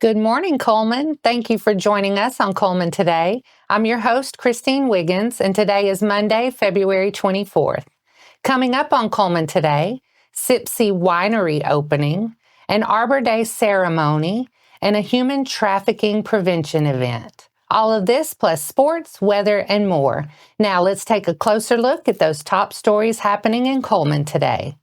Good morning, Cullman. Thank you for joining us on Cullman Today. I'm your host, Christine Wiggins, and today is Monday, February 24th. Coming up on Cullman Today, Sipsey Winery opening, an Arbor Day ceremony, and a human trafficking prevention event. All of this plus sports, weather, and more. Now let's take a closer look at those top stories happening in Cullman today.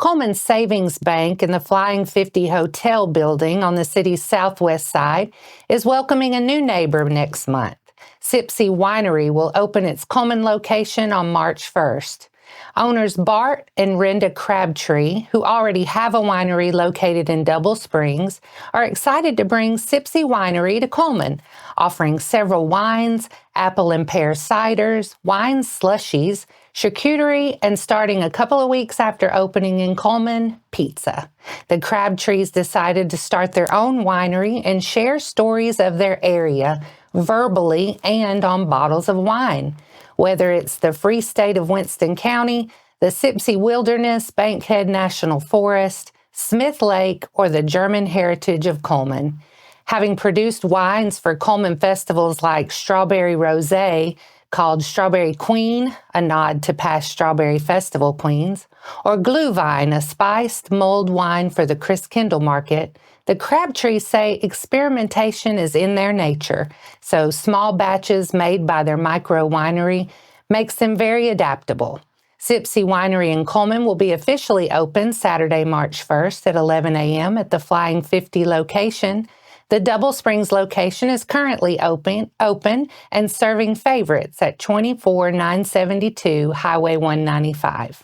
Cullman Savings Bank in the Flying 50 Hotel building on the city's southwest side is welcoming a new neighbor next month. Sipsey Winery will open its Cullman location on March 1st. Owners Bart and Renda Crabtree, who already have a winery located in Double Springs, are excited to bring Sipsey Winery to Cullman, offering several wines, apple and pear ciders, wine slushies, charcuterie, and starting a couple of weeks after opening in Cullman, pizza. The Crabtrees decided to start their own winery and share stories of their area verbally and on bottles of wine. Whether it's the Free State of Winston County, the Sipsey Wilderness, Bankhead National Forest, Smith Lake, or the German heritage of Cullman. Having produced wines for Cullman festivals like Strawberry Rosé, called Strawberry Queen, a nod to past Strawberry Festival queens, or Glühwein, a spiced mulled wine for the Christkindl market, the Crabtrees say experimentation is in their nature, so small batches made by their micro winery makes them very adaptable. Sipsey Winery in Cullman will be officially open Saturday, March 1st at 11 a.m. at the Flying 50 location. The Double Springs location is currently open and serving favorites at 24972 Highway 195.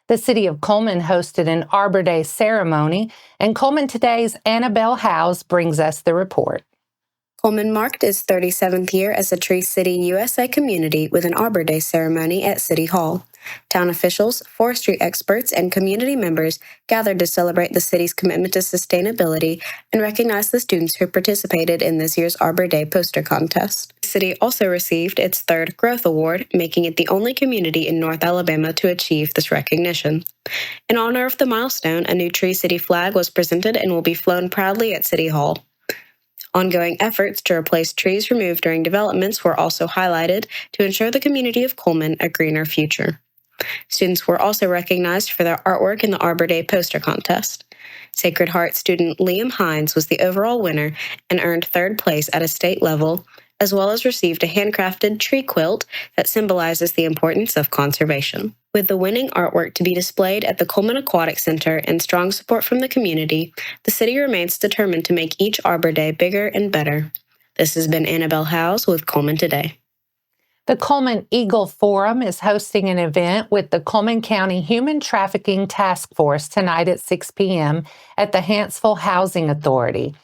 The City of Cullman hosted an Arbor Day ceremony, and Cullman Today's Annabelle Howes brings us the report. Cullman marked its 37th year as a Tree City USA community with an Arbor Day ceremony at City Hall. Town officials, forestry experts, and community members gathered to celebrate the city's commitment to sustainability and recognize the students who participated in this year's Arbor Day poster contest. The city also received its third Growth Award, making it the only community in North Alabama to achieve this recognition. In honor of the milestone, a new Tree City flag was presented and will be flown proudly at City Hall. Ongoing efforts to replace trees removed during developments were also highlighted to ensure the community of Cullman a greener future. Students were also recognized for their artwork in the Arbor Day poster contest. Sacred Heart student Liam Hines was the overall winner and earned third place at a state level, as well as received a handcrafted tree quilt that symbolizes the importance of conservation. With the winning artwork to be displayed at the Cullman Aquatic Center and strong support from the community, the city remains determined to make each Arbor Day bigger and better. This has been Annabelle Howes with Cullman Today. The Cullman Eagle Forum is hosting an event with the Cullman County Human Trafficking Task Force tonight at 6 p.m. at the Hanceville Housing Authority.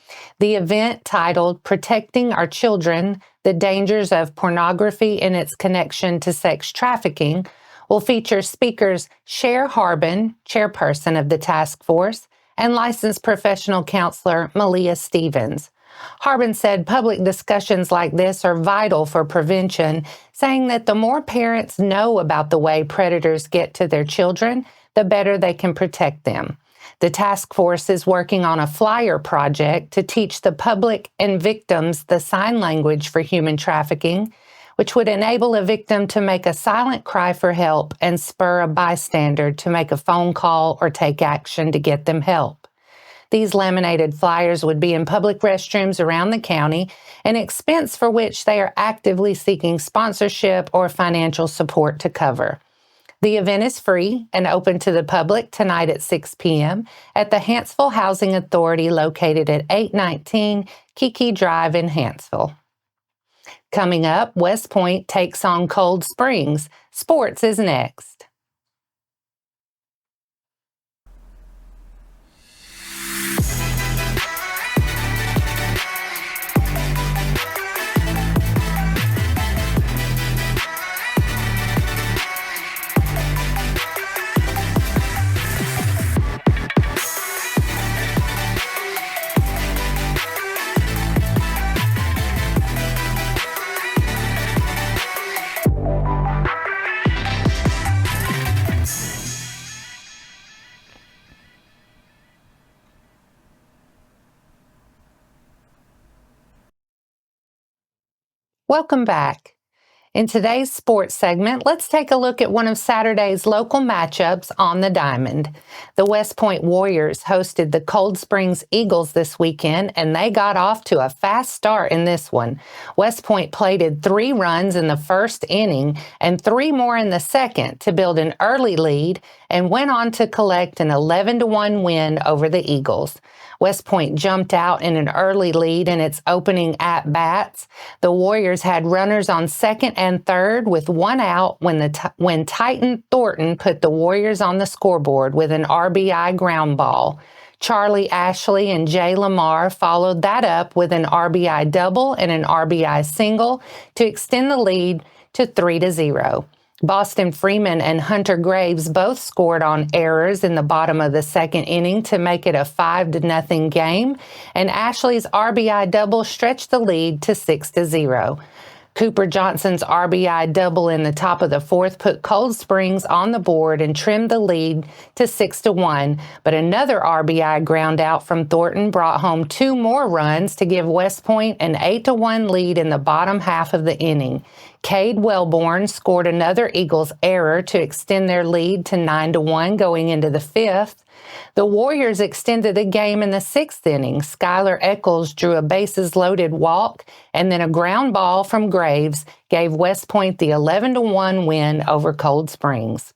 The event, titled Protecting Our Children, the Dangers of Pornography and Its Connection to Sex Trafficking, will feature speakers Cher Harbin, chairperson of the task force, and licensed professional counselor Malia Stevens. Harbin said public discussions like this are vital for prevention, saying that the more parents know about the way predators get to their children, the better they can protect them. The task force is working on a flyer project to teach the public and victims the sign language for human trafficking, which would enable a victim to make a silent cry for help and spur a bystander to make a phone call or take action to get them help. These laminated flyers would be in public restrooms around the county, an expense for which they are actively seeking sponsorship or financial support to cover. The event is free and open to the public tonight at 6 p.m. at the Hanceville Housing Authority located at 819 Kiki Drive in Hanceville. Coming up, West Point takes on Cold Springs. Sports is next. Welcome back. In today's sports segment, let's take a look at one of Saturday's local matchups on the diamond. The West Point Warriors hosted the Cold Springs Eagles this weekend, and they got off to a fast start in this one. West Point plated 3 runs in the first inning and 3 more in the second to build an early lead and went on to collect an 11-1 win over the Eagles. West Point jumped out in an early lead in its opening at-bats. The Warriors had runners on second and third with 1 out when Titan Thornton put the Warriors on the scoreboard with an RBI ground ball. Charlie Ashley and Jay Lamar followed that up with an RBI double and an RBI single to extend the lead to 3-0. Boston Freeman and Hunter Graves both scored on errors in the bottom of the second inning to make it a 5-0 game, and Ashley's RBI double stretched the lead to 6-0. Cooper Johnson's RBI double in the top of the fourth put Cold Springs on the board and trimmed the lead to 6-1, but another RBI ground out from Thornton brought home 2 more runs to give West Point an 8-1 lead in the bottom half of the inning. Cade Wellborn scored another Eagles error to extend their lead to 9-1 going into the fifth. The Warriors extended the game in the 6th inning. Skylar Eccles drew a bases-loaded walk, and then a ground ball from Graves gave West Point the 11-1 win over Cold Springs.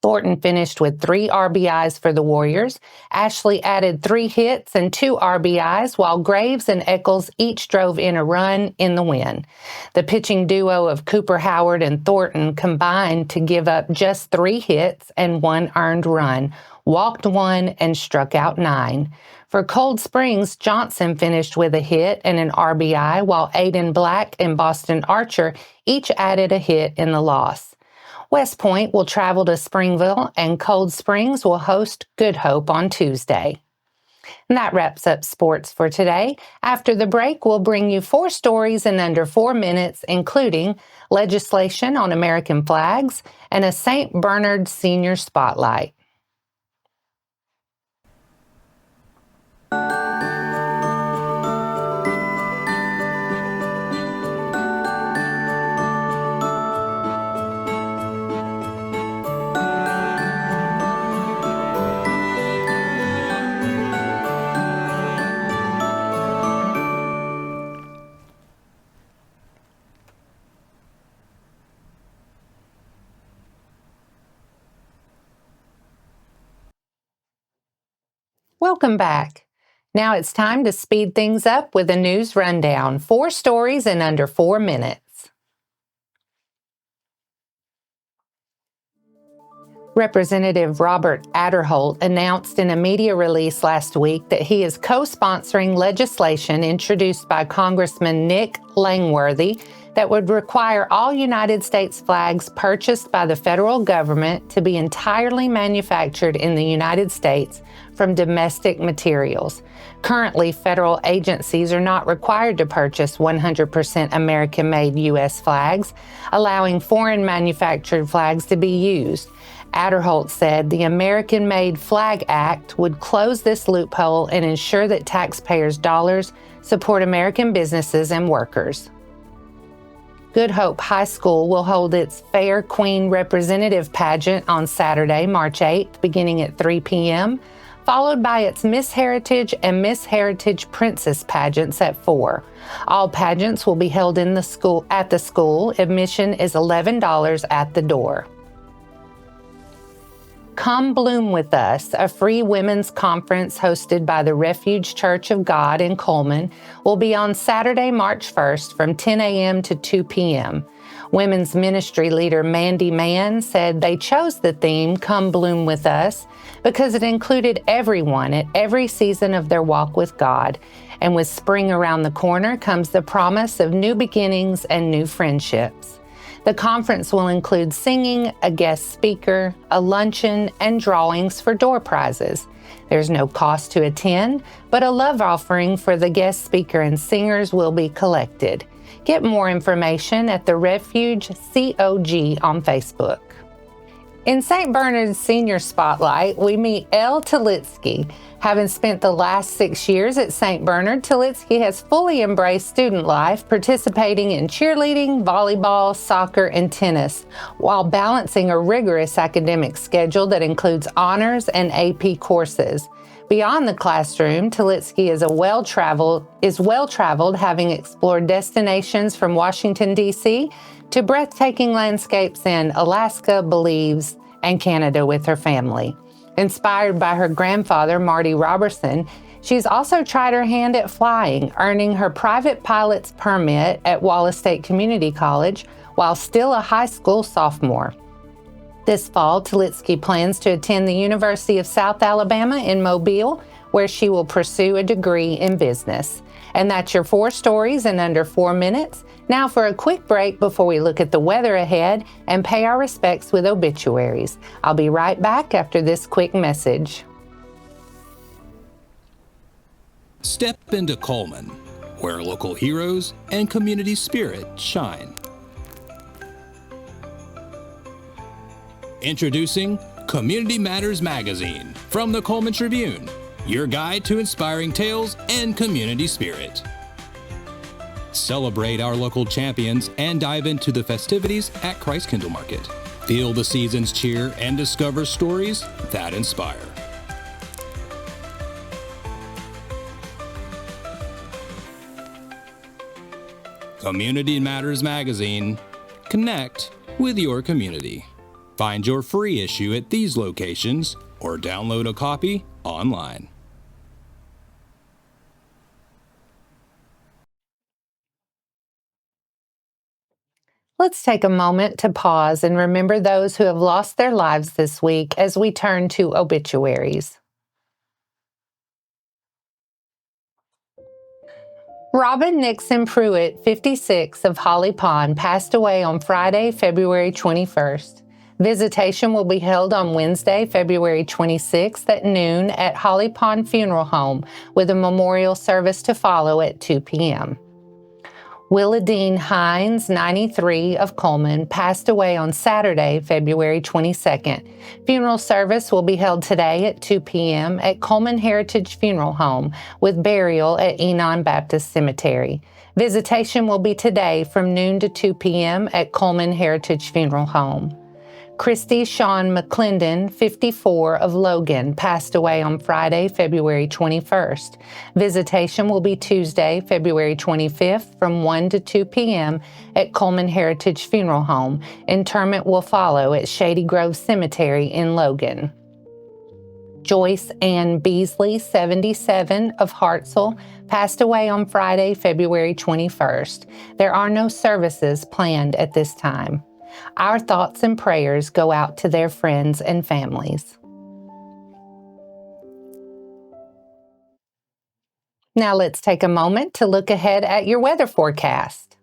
Thornton finished with 3 RBIs for the Warriors. Ashley added 3 hits and 2 RBIs, while Graves and Eccles each drove in a run in the win. The pitching duo of Cooper Howard and Thornton combined to give up just 3 hits and 1 earned run, walked 1, and struck out 9. For Cold Springs, Johnson finished with a hit and an RBI, while Aiden Black and Boston Archer each added a hit in the loss. West Point will travel to Springville, and Cold Springs will host Good Hope on Tuesday. And that wraps up sports for today. After the break, we'll bring you 4 stories in under 4 minutes, including legislation on American flags and a St. Bernard Senior Spotlight. Welcome back. Now it's time to speed things up with a news rundown. 4 stories in under 4 minutes. Representative Robert Adderholt announced in a media release last week that he is co-sponsoring legislation introduced by Congressman Nick Langworthy that would require all United States flags purchased by the federal government to be entirely manufactured in the United States from domestic materials. Currently, federal agencies are not required to purchase 100% American-made U.S. flags, allowing foreign manufactured flags to be used. Adderholt said the American-Made Flag Act would close this loophole and ensure that taxpayers' dollars support American businesses and workers. Good Hope High School will hold its Fair Queen Representative Pageant on Saturday, March 8th, beginning at 3 p.m., followed by its Miss Heritage and Miss Heritage Princess pageants at 4. All pageants will be held at the school. Admission is $11 at the door. Come Bloom With Us, a free women's conference hosted by the Refuge Church of God in Cullman, will be on Saturday, March 1st from 10 a.m. to 2 p.m. Women's ministry leader Mandy Mann said they chose the theme Come Bloom With Us because it included everyone at every season of their walk with God. And with spring around the corner comes the promise of new beginnings and new friendships. The conference will include singing, a guest speaker, a luncheon, and drawings for door prizes. There's no cost to attend, but a love offering for the guest speaker and singers will be collected. Get more information at the Refuge COG on Facebook. In St. Bernard's Senior Spotlight, we meet Elle Talitsky. Having spent the last 6 years at St. Bernard, Talitsky has fully embraced student life, participating in cheerleading, volleyball, soccer, and tennis, while balancing a rigorous academic schedule that includes honors and AP courses. Beyond the classroom, Talitsky is well-traveled, having explored destinations from Washington, D.C. to breathtaking landscapes in Alaska, Belize, and Canada with her family. Inspired by her grandfather, Marty Robertson, she's also tried her hand at flying, earning her private pilot's permit at Wallace State Community College while still a high school sophomore. This fall, Talitsky plans to attend the University of South Alabama in Mobile, where she will pursue a degree in business. And that's your 4 stories in under 4 minutes. Now for a quick break before we look at the weather ahead and pay our respects with obituaries. I'll be right back after this quick message. Step into Cullman, where local heroes and community spirit shine. Introducing Community Matters Magazine from the Cullman Tribune, your guide to inspiring tales and community spirit. Celebrate our local champions and dive into the festivities at Christ Kindle Market. Feel the season's cheer and discover stories that inspire. Community Matters Magazine. Connect with your community. Find your free issue at these locations or download a copy online. Let's take a moment to pause and remember those who have lost their lives this week as we turn to obituaries. Robin Nixon Pruitt, 56, of Holly Pond, passed away on Friday, February 21st. Visitation will be held on Wednesday, February 26th at noon at Holly Pond Funeral Home, with a memorial service to follow at 2 p.m. Willadine Hines, 93, of Cullman, passed away on Saturday, February 22nd. Funeral service will be held today at 2 p.m. at Cullman Heritage Funeral Home, with burial at Enon Baptist Cemetery. Visitation will be today from noon to 2 p.m. at Cullman Heritage Funeral Home. Christy Shawn McClendon, 54, of Logan, passed away on Friday, February 21st. Visitation will be Tuesday, February 25th from 1 to 2 p.m. at Cullman Heritage Funeral Home. Interment will follow at Shady Grove Cemetery in Logan. Joyce Ann Beasley, 77, of Hartselle, passed away on Friday, February 21st. There are no services planned at this time. Our thoughts and prayers go out to their friends and families. Now let's take a moment to look ahead at your weather forecast.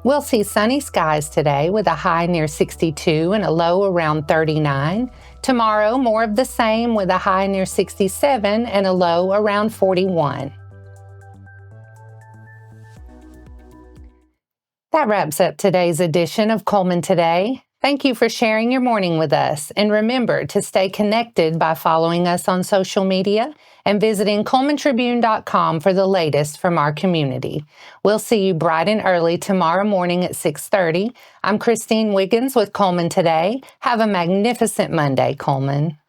We'll see sunny skies today with a high near 62 and a low around 39. Tomorrow, more of the same with a high near 67 and a low around 41. That wraps up today's edition of Cullman Today. Thank you for sharing your morning with us. And remember to stay connected by following us on social media and visiting CullmanTribune.com for the latest from our community. We'll see you bright and early tomorrow morning at 6:30. I'm Christine Wiggins with Cullman Today. Have a magnificent Monday, Cullman.